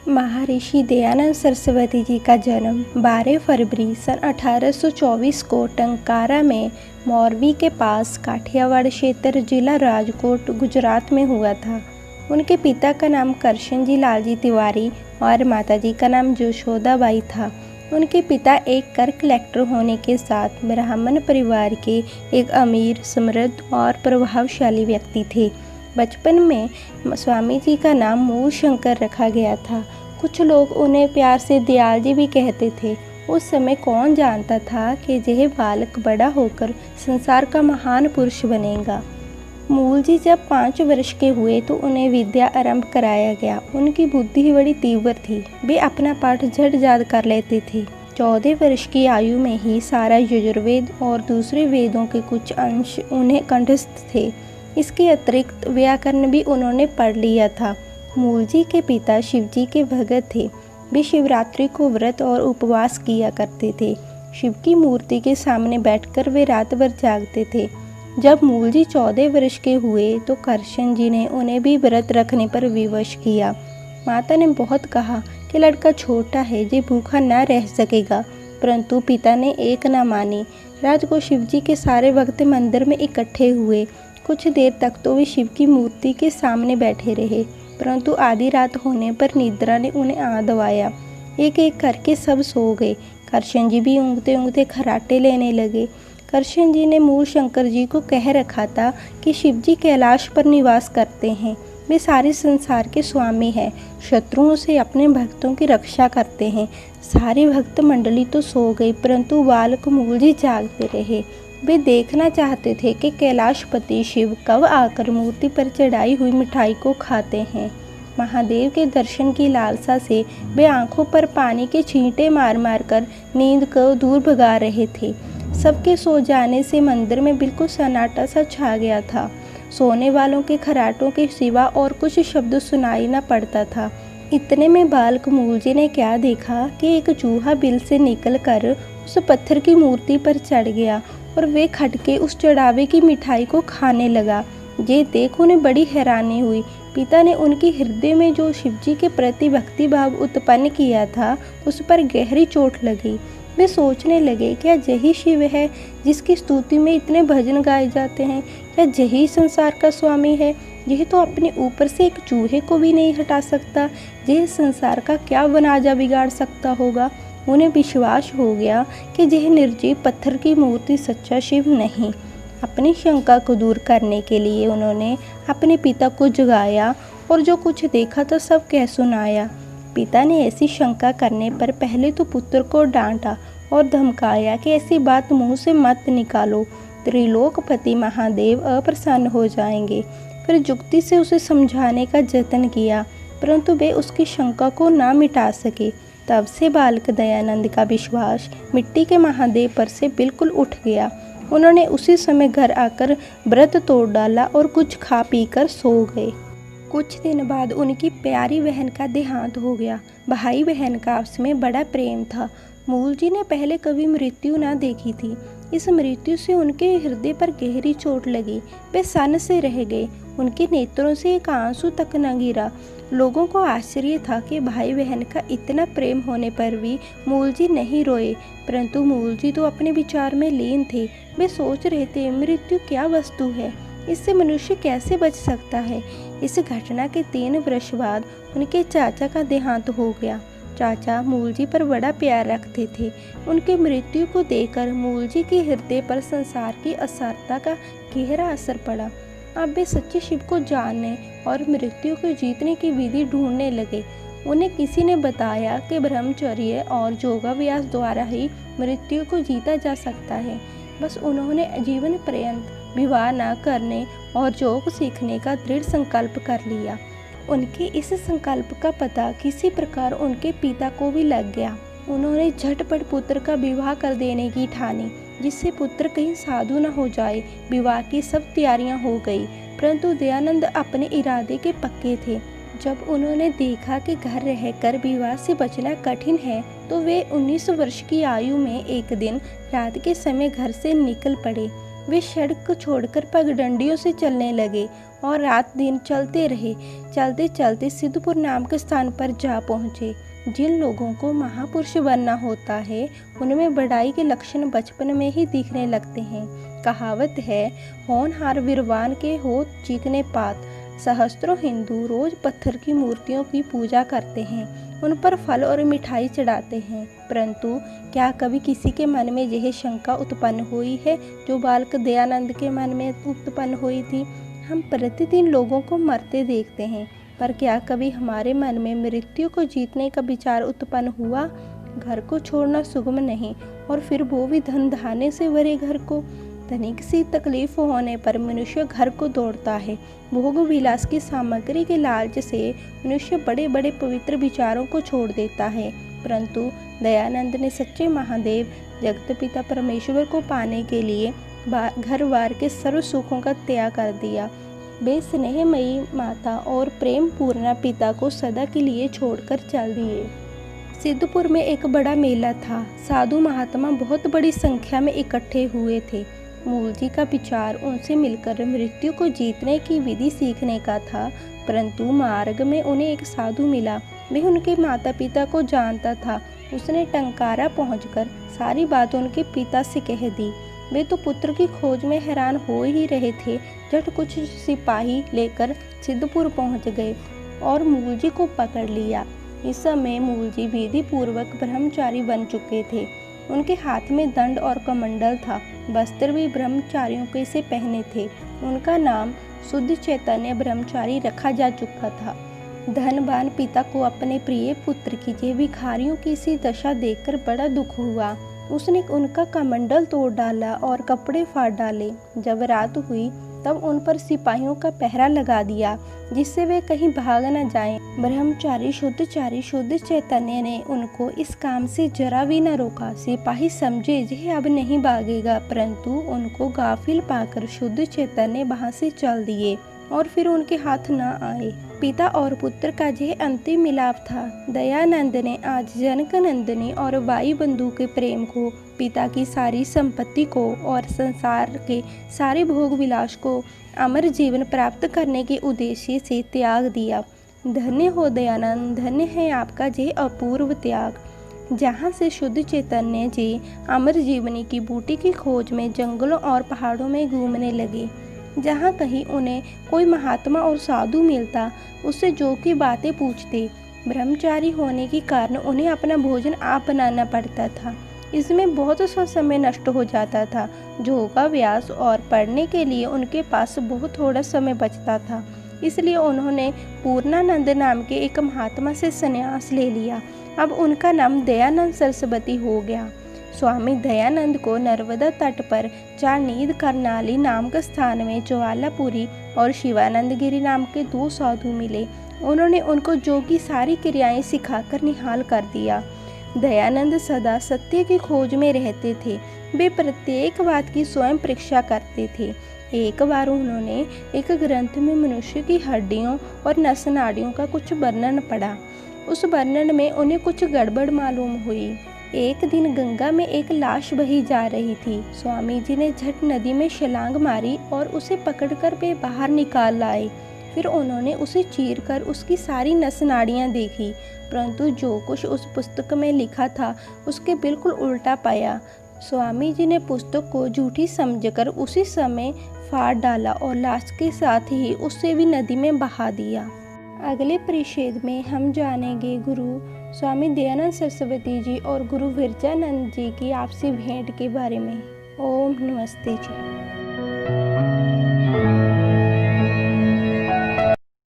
महर्षि दयानंद सरस्वती जी का जन्म 12 फरवरी सन 1824 को टंकारा में मोरबी के पास काठियावाड़ क्षेत्र जिला राजकोट गुजरात में हुआ था। उनके पिता का नाम करशन जी लालजी तिवारी और माताजी का नाम जशोदाबाई था। उनके पिता एक कर कलेक्टर होने के साथ ब्राह्मण परिवार के एक अमीर, समृद्ध और प्रभावशाली व्यक्ति थे। बचपन में स्वामी जी का नाम मूल शंकर रखा गया था। कुछ लोग उन्हें प्यार से दयाल जी भी कहते थे। उस समय कौन जानता था कि यह बालक बड़ा होकर संसार का महान पुरुष बनेगा। मूल जी जब 5 वर्ष के हुए तो उन्हें विद्या आरंभ कराया गया। उनकी बुद्धि बड़ी तीव्र थी। वे अपना पाठ झट याद कर लेते थे। 14 वर्ष की आयु में ही सारा यजुर्वेद और दूसरे वेदों के कुछ अंश उन्हें कंठस्थ थे। इसके अतिरिक्त व्याकरण भी उन्होंने पढ़ लिया था। मूल जी के पिता शिव जी के भगत थे। वे शिवरात्रि को व्रत और उपवास किया करते थे। शिव की मूर्ति के सामने बैठकर वे रात भर जागते थे। जब मूल जी 14 वर्ष के हुए तो करशन जी ने उन्हें भी व्रत रखने पर विवश किया। माता ने बहुत कहा कि लड़का छोटा है, ये भूखा न रह सकेगा, परंतु पिता ने एक न मानी। रात को शिव जी के सारे भक्त मंदिर में इकट्ठे हुए। कुछ देर तक तो वे शिव की मूर्ति के सामने बैठे रहे, परंतु आधी रात होने पर निद्रा ने उन्हें आ दबाया। एक एक करके सब सो गए। करशन जी भी ऊँघते ऊँघते खर्राटे लेने लगे। करशन जी ने मूल शंकर जी को कह रखा था कि शिव जी कैलाश पर निवास करते हैं। वे सारे संसार के स्वामी हैं, शत्रुओं से अपने भक्तों की रक्षा करते हैं। सारी भक्त मंडली तो सो गई, परंतु बालक मूल जी जागते रहे। वे देखना चाहते थे कि कैलाशपति शिव कब आकर मूर्ति पर चढ़ाई हुई मिठाई को खाते हैं। महादेव के दर्शन की लालसा से वे आंखों पर पानी के छींटे मार मार कर नींद को दूर भगा रहे थे। सबके सो जाने से मंदिर में बिल्कुल सन्नाटा सा छा गया था। सोने वालों के खर्राटों के सिवा और कुछ शब्द सुनाई न पड़ता था। इतने में बालक मूल जी ने क्या देखा कि एक चूहा बिल से निकलकर उस पत्थर की मूर्ति पर चढ़ गया और वे खटके उस चढ़ावे की मिठाई को खाने लगा। ये देख उन्हें बड़ी हैरानी हुई। पिता ने उनके हृदय में जो शिवजी के प्रति भक्ति भाव उत्पन्न किया था, उस पर गहरी चोट लगी। वे सोचने लगे, क्या यही शिव है जिसकी स्तुति में इतने भजन गाए जाते हैं? क्या यही संसार का स्वामी है? यह तो अपने ऊपर से एक चूहे को भी नहीं हटा सकता। यह संसार का क्या वनाजा बिगाड़ सकता होगा? उन्हें विश्वास हो गया कि यह निर्जीव पत्थर की मूर्ति सच्चा शिव नहीं। अपनी शंका को दूर करने के लिए उन्होंने अपने पिता को जगाया और जो कुछ देखा तो सब कह सुनाया। पिता ने ऐसी शंका करने पर पहले तो पुत्र को डांटा और धमकाया कि ऐसी बात मुंह से मत निकालो, त्रिलोकपति महादेव अप्रसन्न हो जाएंगे। फिर युक्ति से उसे समझाने का जतन किया, परंतु वे उसकी शंका को ना मिटा सके। तब से बालक दयानंद का विश्वास मिट्टी के महादेव पर से बिल्कुल उठ गया। उन्होंने उसी समय घर आकर व्रत तोड़ डाला और कुछ खा पी कर सो गए। कुछ दिन बाद उनकी प्यारी बहन का देहांत हो गया। भाई बहन का आपस में बड़ा प्रेम था। मूल जी ने पहले कभी मृत्यु ना देखी थी। इस मृत्यु से उनके हृदय पर गहरी चोट लगी। वे सन्न से रह गए। उनके नेत्रों से एक आंसू तक न गिरा। लोगों को आश्चर्य था कि भाई बहन का इतना प्रेम होने पर भी मूल जी नहीं रोए, परंतु मूल जी तो अपने विचार में लीन थे। वे सोच रहे थे, मृत्यु क्या वस्तु है, इससे मनुष्य कैसे बच सकता है। इस घटना के 3 वर्ष बाद उनके चाचा का देहांत हो गया। चाचा मूल जी पर बड़ा प्यार रखते थे। उनके मृत्यु को देखकर मूल जी के हृदय पर संसार की असारता का गहरा असर पड़ा। अब वे सच्चे शिव को जानने और मृत्यु को जीतने की विधि ढूंढने लगे। उन्हें किसी ने बताया कि ब्रह्मचर्य और योगाभ्यास द्वारा ही मृत्यु को जीता जा सकता है। बस उन्होंने जीवन पर्यंत विवाह न करने और योग सीखने का दृढ़ संकल्प कर लिया। उनके इस संकल्प का पता किसी प्रकार उनके पिता को भी लग गया। उन्होंने झटपट पुत्र का विवाह कर देने की ठानी, जिससे पुत्र कहीं साधु न हो जाए। विवाह की सब तैयारियां हो गई, परंतु दयानंद अपने इरादे के पक्के थे। जब उन्होंने देखा कि घर रहकर विवाह से बचना कठिन है, तो वे 19 वर्ष की आयु में एक दिन रात के समय घर से निकल पड़े। वे सड़क को छोड़कर पगडंडियों से चलने लगे। और रात दिन चलते रहे। चलते चलते सिद्धपुर नाम के स्थान पर जा पहुँचे। जिन लोगों को महापुरुष बनना होता है उनमें बड़ाई के लक्षण बचपन में ही दिखने लगते हैं। कहावत है, होनहार वीरवान के होत चीकने पात। सहस्त्रों हिंदू रोज पत्थर की मूर्तियों की पूजा करते हैं, उन पर फल और मिठाई चढ़ाते हैं, परंतु क्या कभी किसी के मन में यह शंका उत्पन्न हुई है जो बालक दयानंद के मन में उत्पन्न हुई थी? हम प्रतिदिन लोगों को मरते देखते हैं, पर क्या कभी हमारे मन में मृत्यु को जीतने का विचार उत्पन्न हुआ? घर को छोड़ना सुगम नहीं, और फिर वो भी धन धान्य से भरे घर को। तनिक सी तकलीफ होने पर मनुष्य घर को दौड़ता है। भोग विलास की सामग्री के लालच से मनुष्य बड़े बड़े पवित्र विचारों को छोड़ देता है, परंतु दयानंद ने सच्चे महादेव जगत पिता परमेश्वर को पाने के लिए घर बार के सर्व सुखों का त्याग कर दिया। वे स्नेहमयी माता और प्रेम पूर्णा पिता को सदा के लिए छोड़कर चल दिए। सिद्धपुर में एक बड़ा मेला था। साधु महात्मा बहुत बड़ी संख्या में इकट्ठे हुए थे। मूल जी का विचार उनसे मिलकर मृत्यु को जीतने की विधि सीखने का था, परंतु मार्ग में उन्हें एक साधु मिला। वह उनके माता पिता को जानता था। उसने टंकारा पहुंचकर सारी बात उनके पिता से कह दी। वे तो पुत्र की खोज में हैरान हो ही रहे थे। झट कुछ सिपाही लेकर सिद्धपुर पहुंच गए और मूलजी को पकड़ लिया। इस समय मूलजी विधि पूर्वक ब्रह्मचारी बन चुके थे। उनके हाथ में दंड और कमंडल था। वस्त्र भी ब्रह्मचारियों के से पहने थे। उनका नाम शुद्ध चैतन्य ब्रह्मचारी रखा जा चुका था। धनवान पिता को अपने प्रिय पुत्र की ये भिखारियों की सी दशा देखकर बड़ा दुख हुआ। उसने उनका कमंडल तोड़ डाला और कपड़े फाड़ डाले। जब रात हुई तब उन पर सिपाहियों का पहरा लगा दिया, जिससे वे कहीं भाग न जाएं। ब्रह्मचारी शुद्ध चैतन्य ने उनको इस काम से जरा भी न रोका। सिपाही समझे यह अब नहीं भागेगा, परंतु उनको गाफिल पाकर शुद्ध चैतन्य वहां से चल दिए और फिर उनके हाथ न आए। पिता और पुत्र का यह अंतिम मिलाप था। दयानंद ने आज जनक नंदिनी और बाई बंधु के प्रेम को, पिता की सारी संपत्ति को और संसार के सारे भोग विलास को अमर जीवन प्राप्त करने के उद्देश्य से त्याग दिया। धन्य हो दयानंद, धन्य है आपका यह अपूर्व त्याग। जहाँ से शुद्ध चैतन्य जी अमर जीवनी की बूटी की खोज में जंगलों और पहाड़ों में घूमने लगे। जहाँ कहीं उन्हें कोई महात्मा और साधु मिलता, उससे जो की बातें पूछते। ब्रह्मचारी होने के कारण उन्हें अपना भोजन आप बनाना पड़ता था। इसमें बहुत सा समय नष्ट हो जाता था। योगाभ्यास और पढ़ने के लिए उनके पास बहुत थोड़ा समय बचता था। इसलिए उन्होंने पूर्णानंद नाम के एक महात्मा से संन्यास ले लिया। अब उनका नाम दयानंद सरस्वती हो गया। स्वामी दयानंद को नर्मदा तट पर चारनीद करनाली नाम के स्थान में ज्वालापुरी और शिवानंद गिरी नाम के 2 साधु मिले। उन्होंने उनको योग की सारी क्रियाएं सिखाकर निहाल कर दिया। दयानंद सदा सत्य की खोज में रहते थे। वे प्रत्येक बात की स्वयं परीक्षा करते थे। एक बार उन्होंने एक ग्रंथ में मनुष्य की हड्डियों और नस नाड़ियों का कुछ वर्णन पढ़ा। उस वर्णन में उन्हें कुछ गड़बड़ मालूम हुई। एक दिन गंगा में एक लाश बही जा रही थी। स्वामी जी ने झट नदी में छलांग मारी और उसे पकड़कर वे बाहर निकाल लाए। फिर उन्होंने उसे चीरकर उसकी सारी नस नाड़ियाँ देखी, परंतु जो कुछ उस पुस्तक में लिखा था उसके बिल्कुल उल्टा पाया। स्वामी जी ने पुस्तक को झूठी समझकर उसी समय फाड़ डाला और लाश के साथ ही उससे भी नदी में बहा दिया। अगले परिच्छेद में हम जानेंगे गुरु स्वामी दयानंद सरस्वती जी और गुरु विरजानंद जी की आपसी भेंट के बारे में। ओम नमस्ते जी।